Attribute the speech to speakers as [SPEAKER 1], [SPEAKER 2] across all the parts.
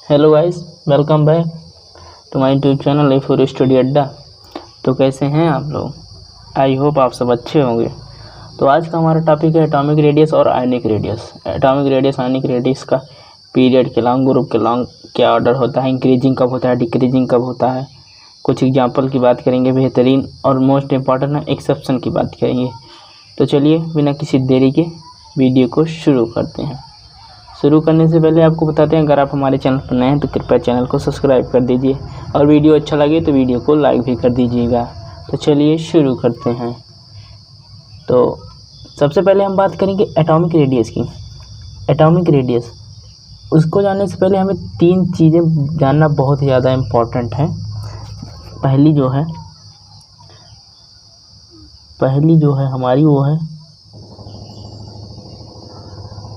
[SPEAKER 1] Hello guys, welcome back to my YouTube channel A for study Adda. तो कैसे हैं आप लोग? आई होप आप सब अच्छे होंगे। तो आज का हमारा टॉपिक है एटॉमिक रेडियस और ionic radius. Atomic radius ionic radius का पीरियड के लॉन्ग, ग्रुप के लॉन्ग क्या ऑर्डर होता है, इंक्रीजिंग कब होता है, डिक्रीजिंग कब होता है, कुछ एग्जाम्पल की बात करेंगे, बेहतरीन और मोस्ट इम्पॉर्टेंट है एक्सेप्शन की बात करेंगे। तो चलिए बिना किसी देरी के वीडियो को शुरू करते हैं। शुरू करने से पहले आपको बताते हैं, अगर आप हमारे चैनल पर नए हैं तो कृपया चैनल को सब्सक्राइब कर दीजिए और वीडियो अच्छा लगे तो वीडियो को लाइक भी कर दीजिएगा। तो चलिए शुरू करते हैं। तो सबसे पहले हम बात करेंगे एटॉमिक रेडियस की। एटॉमिक रेडियस, उसको जानने से पहले हमें तीन चीज़ें जानना बहुत ही ज़्यादा इम्पॉर्टेंट है। पहली जो है हमारी वो है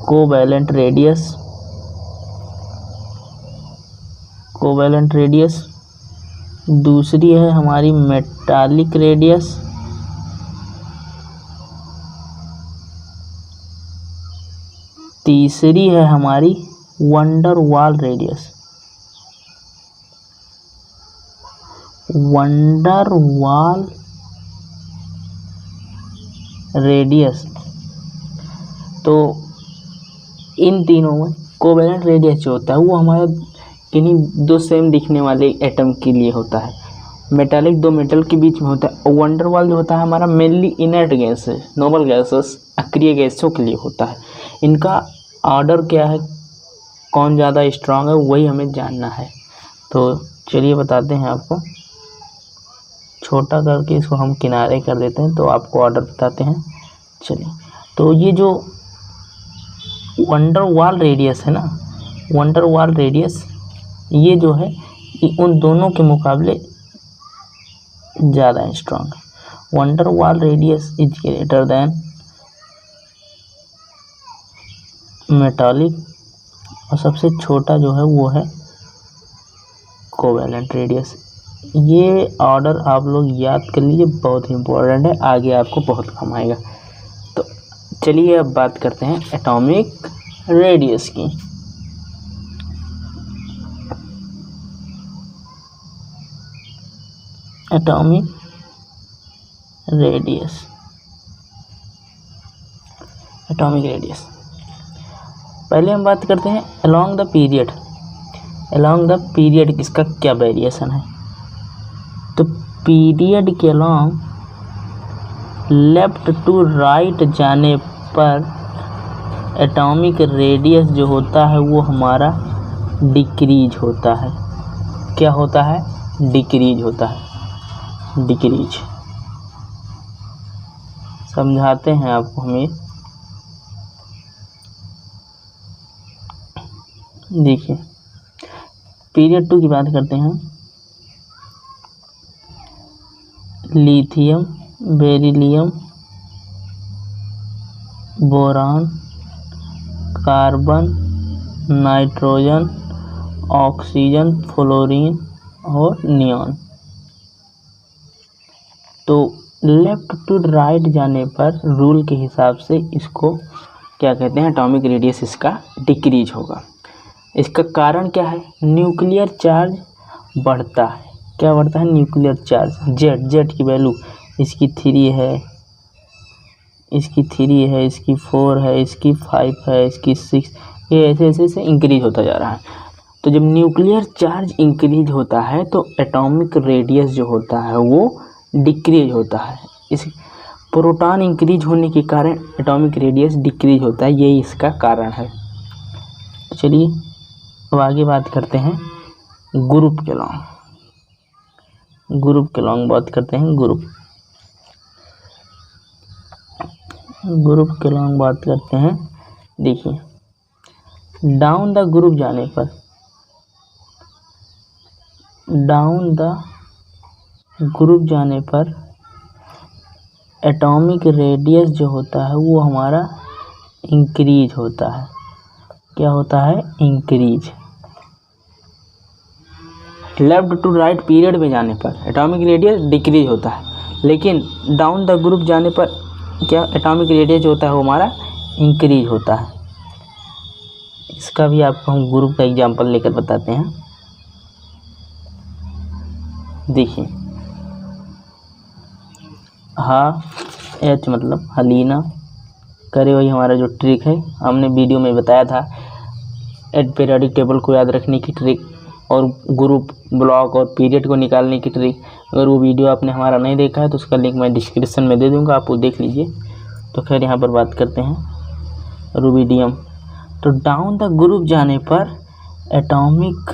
[SPEAKER 1] कोवैलेंट रेडियस। दूसरी है हमारी मेटालिक रेडियस। तीसरी है हमारी वंडर वाल रेडियस। वंडर वाल रेडियस, तो इन तीनों में कोवैलेंट रेडियस जो होता है वो हमारे किन्हीं दो सेम दिखने वाले एटम के लिए होता है। मेटालिक दो मेटल के बीच में होता है। और वंडर वाल जो होता है हमारा मेनली इनर्ट गैस है, नोबल गैसेस, अक्रिय गैसों के लिए होता है। इनका ऑर्डर क्या है, कौन ज़्यादा स्ट्रांग है, वही हमें जानना है। तो चलिए बताते हैं आपको। छोटा करके इसको हम किनारे कर देते हैं तो आपको ऑर्डर बताते हैं। चलिए, तो ये जो वंडर वाल रेडियस है ना, वंडर वाल रेडियस ये जो है ये उन दोनों के मुकाबले ज़्यादा स्ट्रांग है। वंडर वाल radius is greater than metallic, और सबसे छोटा जो है वो है कोवैलेंट रेडियस। ये ऑर्डर आप लोग याद कर लीजिए, बहुत ही इम्पोर्टेंट है, आगे आपको बहुत काम आएगा। तो चलिए अब बात करते हैं एटॉमिक रेडियस की। एटॉमिक रेडियस, पहले हम बात करते हैं along the period. Along the period इसका क्या वेरिएशन है? तो पीरियड के अलोंग लेफ्ट टू राइट जाने पर एटॉमिक रेडियस जो होता है वो हमारा डिक्रीज होता है। क्या होता है? डिक्रीज होता है। डिक्रीज समझाते हैं आपको हमें। देखिए, पीरियड 2 की बात करते हैं। Lithium, beryllium, boron, carbon, nitrogen, oxygen, fluorine और नियॉन। तो लेफ्ट टू राइट जाने पर रूल के हिसाब से इसको क्या कहते हैं? एटॉमिक रेडियस इसका डिक्रीज होगा। इसका कारण क्या है? न्यूक्लियर चार्ज बढ़ता है। क्या बढ़ता है? Nuclear charge. जेड की वैल्यू इसकी 3 है, इसकी 4 है, इसकी 5 है, इसकी 6, ये ऐसे इंक्रीज होता जा रहा है। तो जब न्यूक्लियर चार्ज इंक्रीज होता है तो एटॉमिक रेडियस जो होता है वो डिक्रीज होता है। इस प्रोटॉन इंक्रीज होने के कारण एटॉमिक रेडियस डिक्रीज होता है, यही इसका कारण है। तो चलिए अब आगे बात करते हैं ग्रुप के लॉन्ग बात करते हैं। ग्रुप के लॉन्ग बात करते हैं। देखिए, डाउन द ग्रुप जाने पर एटॉमिक रेडियस जो होता है वो हमारा इंक्रीज होता है। क्या होता है? Increase. Left to right period में जाने पर एटॉमिक रेडियस डिक्रीज होता है, लेकिन डाउन द ग्रुप जाने पर क्या एटॉमिक रेडियस जो होता है वो हमारा इंक्रीज होता है। इसका भी आपको हम ग्रुप का एग्जांपल लेकर बताते हैं। देखिए H मतलब हलीना, करे वही हमारा जो ट्रिक है, हमने वीडियो में बताया था पीरियोडिक टेबल को याद रखने की ट्रिक और ग्रुप, ब्लॉक और पीरियड को निकालने की ट्रिक। अगर वो वीडियो आपने हमारा नहीं देखा है तो उसका लिंक मैं डिस्क्रिप्शन में दे दूंगा, आप वो देख लीजिए। तो खैर यहाँ पर बात करते हैं रुबिडियम। तो डाउन द ग्रुप जाने पर एटॉमिक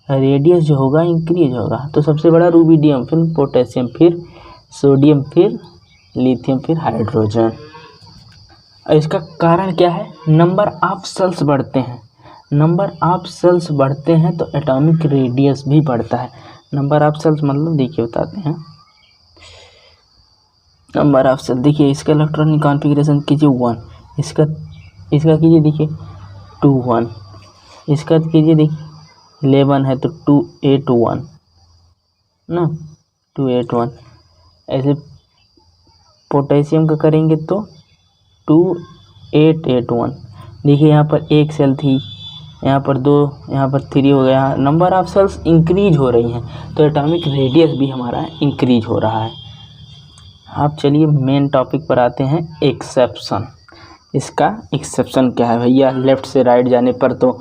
[SPEAKER 1] रेडियस जो होगा इंक्रीज होगा। तो सबसे बड़ा रुबिडियम, फिर पोटेशियम, फिर सोडियम, फिर लिथियम, फिर हाइड्रोजन। और इसका कारण क्या है? नंबर ऑफ सेल्स बढ़ते हैं। नंबर ऑफ सेल्स बढ़ते हैं तो एटॉमिक रेडियस भी बढ़ता है। नंबर ऑफ सेल्स मतलब देखिए बताते हैं। नंबर ऑफ सेल देखिए, इसका इलेक्ट्रॉनिक कॉन्फ़िगरेशन कीजिए 1, इसका कीजिए देखिए 2 1, इसका कीजिए देखिए 11 है तो 2 8 1 ना, 2 8 1। ऐसे पोटेशियम का करेंगे तो 2 8 8 1। देखिए यहाँ पर एक सेल थी, यहाँ पर 2, यहाँ पर 3 हो गया। नंबर ऑफ सेल्स इंक्रीज हो रही हैं तो एटॉमिक रेडियस भी हमारा इंक्रीज हो रहा है। आप चलिए मेन टॉपिक पर आते हैं, एक्सेप्शन। इसका एक्सेप्शन क्या है भैया? लेफ़्ट से राइट जाने पर तो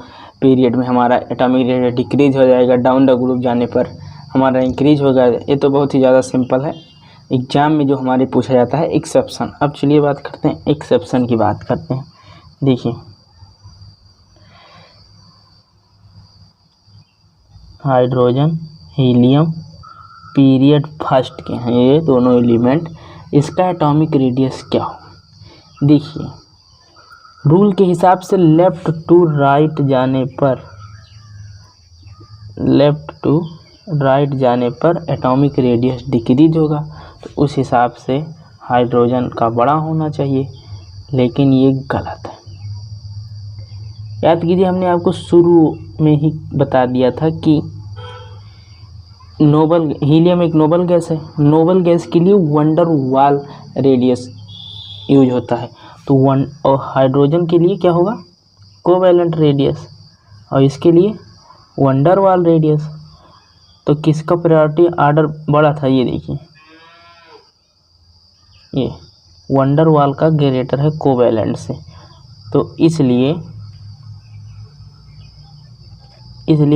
[SPEAKER 1] पीरियड में हमारा एटॉमिक रेडियस डिक्रीज हो जाएगा, डाउन द ग्रुप जाने पर हमारा इंक्रीज होगा। ये तो बहुत ही ज़्यादा सिंपल है, एग्जाम में जो हमारे पूछा जाता है एक्सेप्शन। अब चलिए बात करते हैं एक्सेप्शन की, बात करते हैं। देखिए हाइड्रोजन, हीलियम पीरियड फर्स्ट के हैं ये दोनों एलिमेंट, इसका एटॉमिक रेडियस क्या हो? देखिए रूल के हिसाब से लेफ़्ट टू राइट जाने पर एटॉमिक रेडियस डिक्रीज होगा। तो उस हिसाब से हाइड्रोजन का बड़ा होना चाहिए, लेकिन ये गलत है। याद कीजिए, हमने आपको शुरू में ही बता दिया था कि हीलियम एक नोबल गैस है। नोबल गैस के लिए वंडर वाल रेडियस यूज होता है। तो और हाइड्रोजन के लिए क्या होगा? कोवैलेंट रेडियस, और इसके लिए वंडर वाल रेडियस। तो किसका प्रायोरिटी ऑर्डर बड़ा था? ये देखिए, ये वंडर वाल का ग्रेटर है कोवैलेंट से, तो इसलिए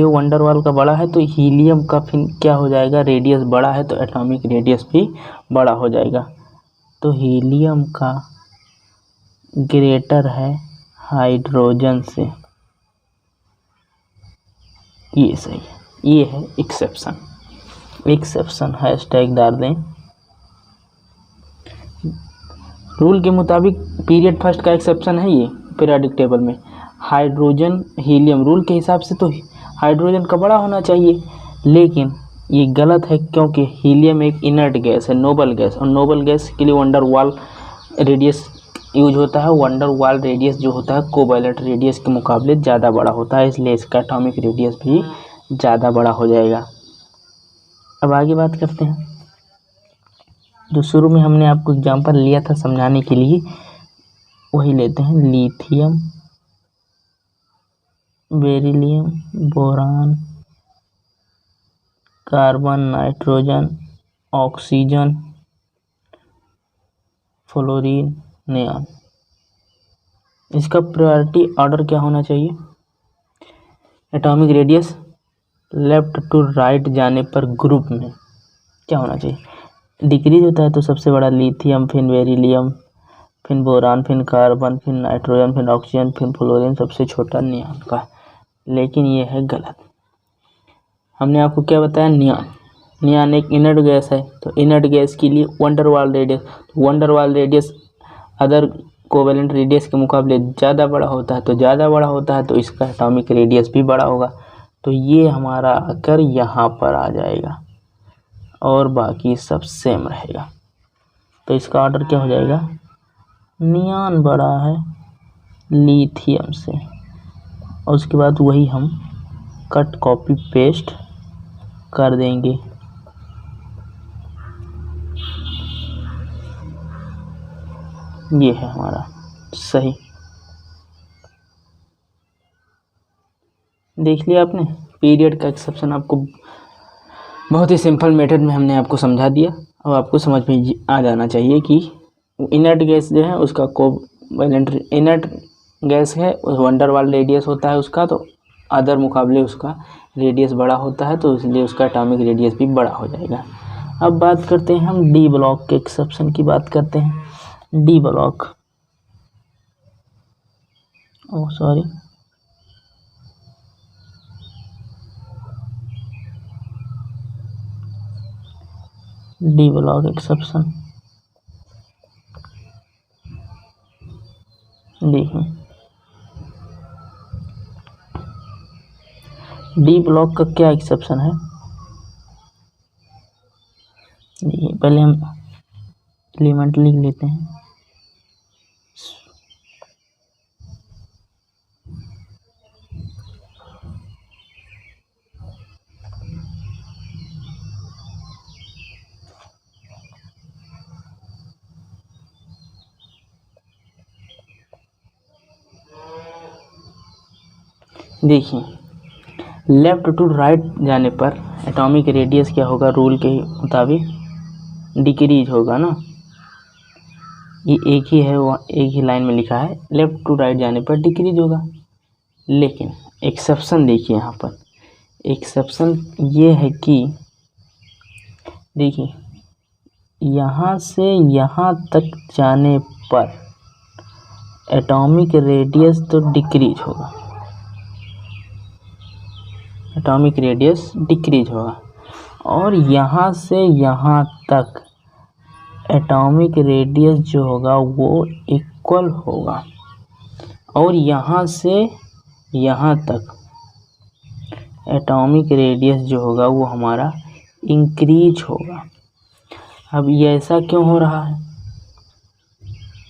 [SPEAKER 1] वंडर वाल का बड़ा है तो हीलियम का फिर क्या हो जाएगा? रेडियस बड़ा है तो एटॉमिक रेडियस भी बड़ा हो जाएगा। तो हीलियम का ग्रेटर है हाइड्रोजन से, ये सही है, ये है एक्सेप्शन। हैशटैग डाल दें। रूल के मुताबिक पीरियड फर्स्ट का एक्सेप्शन है ये पीरियोडिक टेबल में। हाइड्रोजन हीलियम, रूल के हिसाब से तो हाइड्रोजन का बड़ा होना चाहिए, लेकिन ये गलत है क्योंकि हीलियम एक इनर्ट गैस है, नोबल गैस, और नोबल गैस के लिए वंडर वाल रेडियस यूज होता है। वंडर वाल रेडियस जो होता है कोवैलेंट रेडियस के मुकाबले ज़्यादा बड़ा होता है, इसलिए इसका एटॉमिक रेडियस भी ज़्यादा बड़ा हो जाएगा। अब आगे बात करते हैं, जो शुरू में हमने आपको एग्जांपल लिया था समझाने के लिए, वही लेते हैं। Lithium, beryllium, boron, carbon, nitrogen, oxygen, fluorine, neon. इसका प्रायोरिटी ऑर्डर क्या होना चाहिए? Atomic radius left to right जाने पर ग्रुप में क्या होना चाहिए? डिक्रीज होता है तो सबसे बड़ा लिथियम, फिर बेरिलियम, फिर बोरान, फिर कार्बन, फिर नाइट्रोजन, फिर ऑक्सीजन, फिर फ्लोरीन, सबसे छोटा नियॉन का। लेकिन ये है गलत। हमने आपको क्या बताया? नियॉन एक इनर्ट गैस है, तो इनर्ट गैस के लिए वंडर वाल रेडियस अदर कोवैलेंट रेडियस के मुकाबले ज़्यादा बड़ा होता है, तो इसका एटॉमिक रेडियस भी बड़ा होगा। तो ये हमारा आकर यहाँ पर आ जाएगा और बाकी सब सेम रहेगा। तो इसका ऑर्डर क्या हो जाएगा? नियॉन बड़ा है लिथियम से, और उसके बाद वही हम कट कॉपी पेस्ट कर देंगे। ये है हमारा सही। देख लिया आपने। पीरियड का एक्सेप्शन आपको बहुत ही सिंपल मेथड में हमने आपको समझा दिया। अब आपको समझ में आ जाना चाहिए कि इनर्ट गैस जो है उसका कोवेलेंट इनर्ट गैस है, वन डर वाल रेडियस होता है उसका, तो अदर मुकाबले उसका रेडियस बड़ा होता है, तो इसलिए उसका एटॉमिक रेडियस भी बड़ा हो जाएगा। अब बात करते हैं हम डी ब्लॉक के एक्सेप्शन की बात करते हैं। D block, oh sorry, D block exception देखिए, डी ब्लॉक का क्या एक्सेप्शन है। देखिए पहले हम एलिमेंट लिख लेते हैं। देखिए लेफ्ट टू राइट जाने पर एटॉमिक रेडियस क्या होगा, रूल के मुताबिक डिक्रीज होगा ना। ये एक ही है, वो एक ही लाइन में लिखा है, लेफ्ट टू राइट जाने पर डिक्रीज होगा। लेकिन एक्सेप्शन देखिए, यहाँ पर एक्सेप्शन ये है कि देखिए यहाँ से यहाँ तक जाने पर एटॉमिक रेडियस तो डिक्रीज होगा, एटॉमिक रेडियस डिक्रीज होगा, और यहाँ से यहाँ तक एटॉमिक रेडियस जो होगा वो इक्वल होगा, और यहाँ से यहाँ तक एटॉमिक रेडियस जो होगा वो हमारा इंक्रीज होगा। अब ये ऐसा क्यों हो रहा है?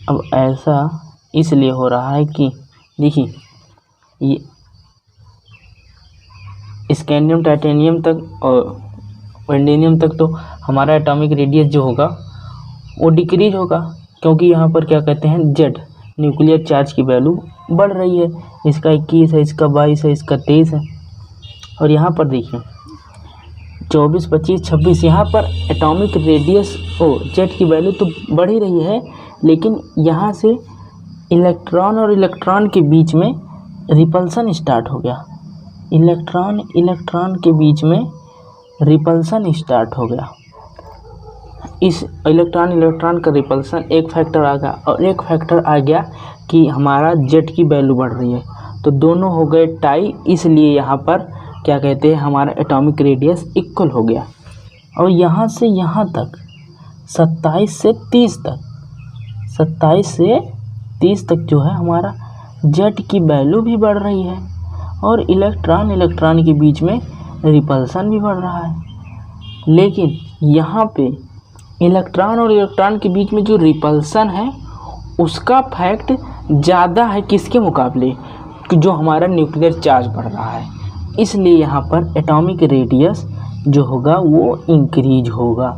[SPEAKER 1] अब ऐसा इसलिए हो रहा है कि देखिए ये स्कैंडियम टाइटेनियम तक और वैंडेनियम तक तो हमारा एटॉमिक रेडियस जो होगा वो डिक्रीज होगा, क्योंकि यहाँ पर क्या कहते हैं, जेड न्यूक्लियर चार्ज की वैल्यू बढ़ रही है। इसका 21 है, इसका 22 है, इसका 23 है। और यहाँ पर देखिए 24, 25, 26 यहाँ पर एटॉमिक रेडियस जेड की वैल्यू तो बढ़ ही रही है, लेकिन यहाँ से इलेक्ट्रॉन और इलेक्ट्रॉन के बीच में रिपल्सन स्टार्ट हो गया। इलेक्ट्रॉन इलेक्ट्रॉन के बीच में रिपल्सन स्टार्ट हो गया। इस इलेक्ट्रॉन इलेक्ट्रॉन का रिपल्सन एक फैक्टर आ गया, और एक फैक्टर आ गया कि हमारा जेड की वैल्यू बढ़ रही है, तो दोनों हो गए टाई। इसलिए यहाँ पर क्या कहते हैं, हमारा एटॉमिक रेडियस इक्वल हो गया। और यहाँ से यहाँ तक 27 से 30 तक 27 से 30 तक जो है हमारा जेड की वैल्यू भी बढ़ रही है, और इलेक्ट्रॉन इलेक्ट्रॉन के बीच में रिपल्सन भी बढ़ रहा है। लेकिन यहाँ पे इलेक्ट्रॉन और इलेक्ट्रॉन के बीच में जो रिपल्सन है उसका फैक्ट ज़्यादा है किसके मुकाबले, कि जो हमारा न्यूक्लियर चार्ज बढ़ रहा है। इसलिए यहाँ पर एटॉमिक रेडियस जो होगा वो इंक्रीज होगा।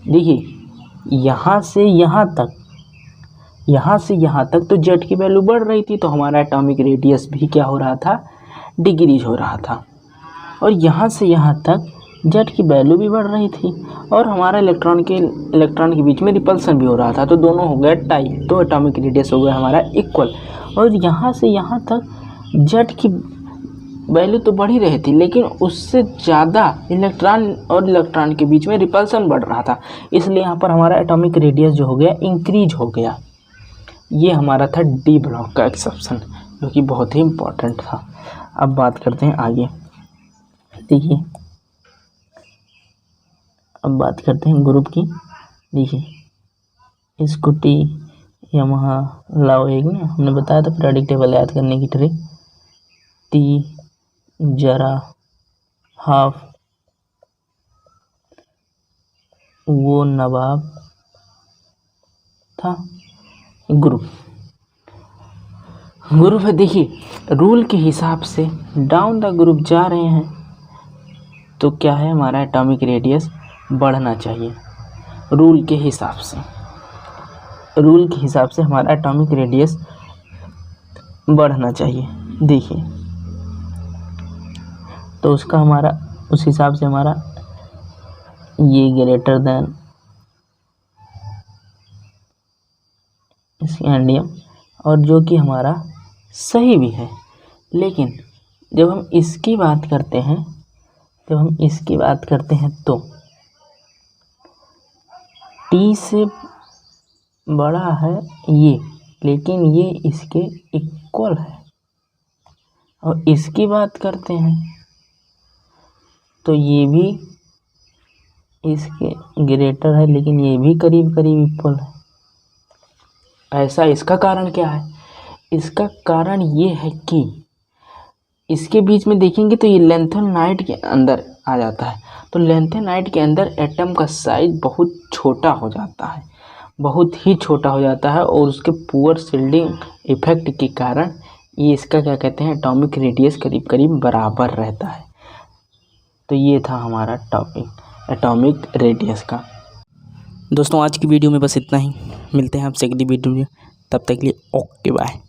[SPEAKER 1] देखिए यहाँ से यहाँ तक तो जेड की वैल्यू बढ़ रही थी, तो हमारा एटॉमिक रेडियस भी क्या हो रहा था, डिक्रीज हो रहा था। और यहाँ से यहाँ तक जेड की वैल्यू भी बढ़ रही थी, और हमारा इलेक्ट्रॉन के बीच में रिपल्सन भी हो रहा था, तो दोनों हो गए टाई, तो एटॉमिक रेडियस हो गया हमारा इक्वल। और यहाँ से यहाँ तक जेड की वैल्यू तो बढ़ ही रही थी, लेकिन उससे ज़्यादा इलेक्ट्रॉन और इलेक्ट्रॉन के बीच में रिपल्सन बढ़ रहा था, इसलिए यहाँ पर हमारा एटॉमिक रेडियस जो हो गया इंक्रीज हो गया। ये हमारा था डी ब्लॉक का एक्सेप्शन, जो कि बहुत ही इम्पोर्टेंट था। अब बात करते हैं आगे। देखिए अब बात करते हैं ग्रुप की। देखिए स्कूटी यामाहा लाओ एक ने हमने बताया था पीरियोडिक टेबल याद करने की ट्रिक। टी जरा हाफ वो नवाब था। ग्रुप है। देखिए रूल के हिसाब से डाउन द ग्रुप जा रहे हैं, तो क्या है, हमारा एटॉमिक रेडियस बढ़ना चाहिए। रूल के हिसाब से हमारा एटॉमिक रेडियस बढ़ना चाहिए। देखिए तो उसका हमारा उस हिसाब से हमारा ये ग्रेटर देन स्कैंडियम, और जो कि हमारा सही भी है। लेकिन जब हम इसकी बात करते हैं तो T से बड़ा है ये, लेकिन ये इसके इक्वल है। और इसकी बात करते हैं तो ये भी इसके ग्रेटर है, लेकिन ये भी करीब करीब इक्वल है। ऐसा इसका कारण क्या है? इसका कारण ये है कि इसके बीच में देखेंगे तो ये लैंथेनाइड के अंदर आ जाता है। तो लैंथेनाइड के अंदर एटम का साइज बहुत छोटा हो जाता है, बहुत ही छोटा हो जाता है, और उसके पुअर शिल्डिंग इफेक्ट के कारण ये इसका क्या कहते हैं, एटॉमिक रेडियस करीब करीब बराबर रहता है। तो ये था हमारा टॉपिक एटॉमिक रेडियस का। दोस्तों आज की वीडियो में बस इतना ही, मिलते हैं आपसे अगली वीडियो में, तब तक के लिए ओके बाय।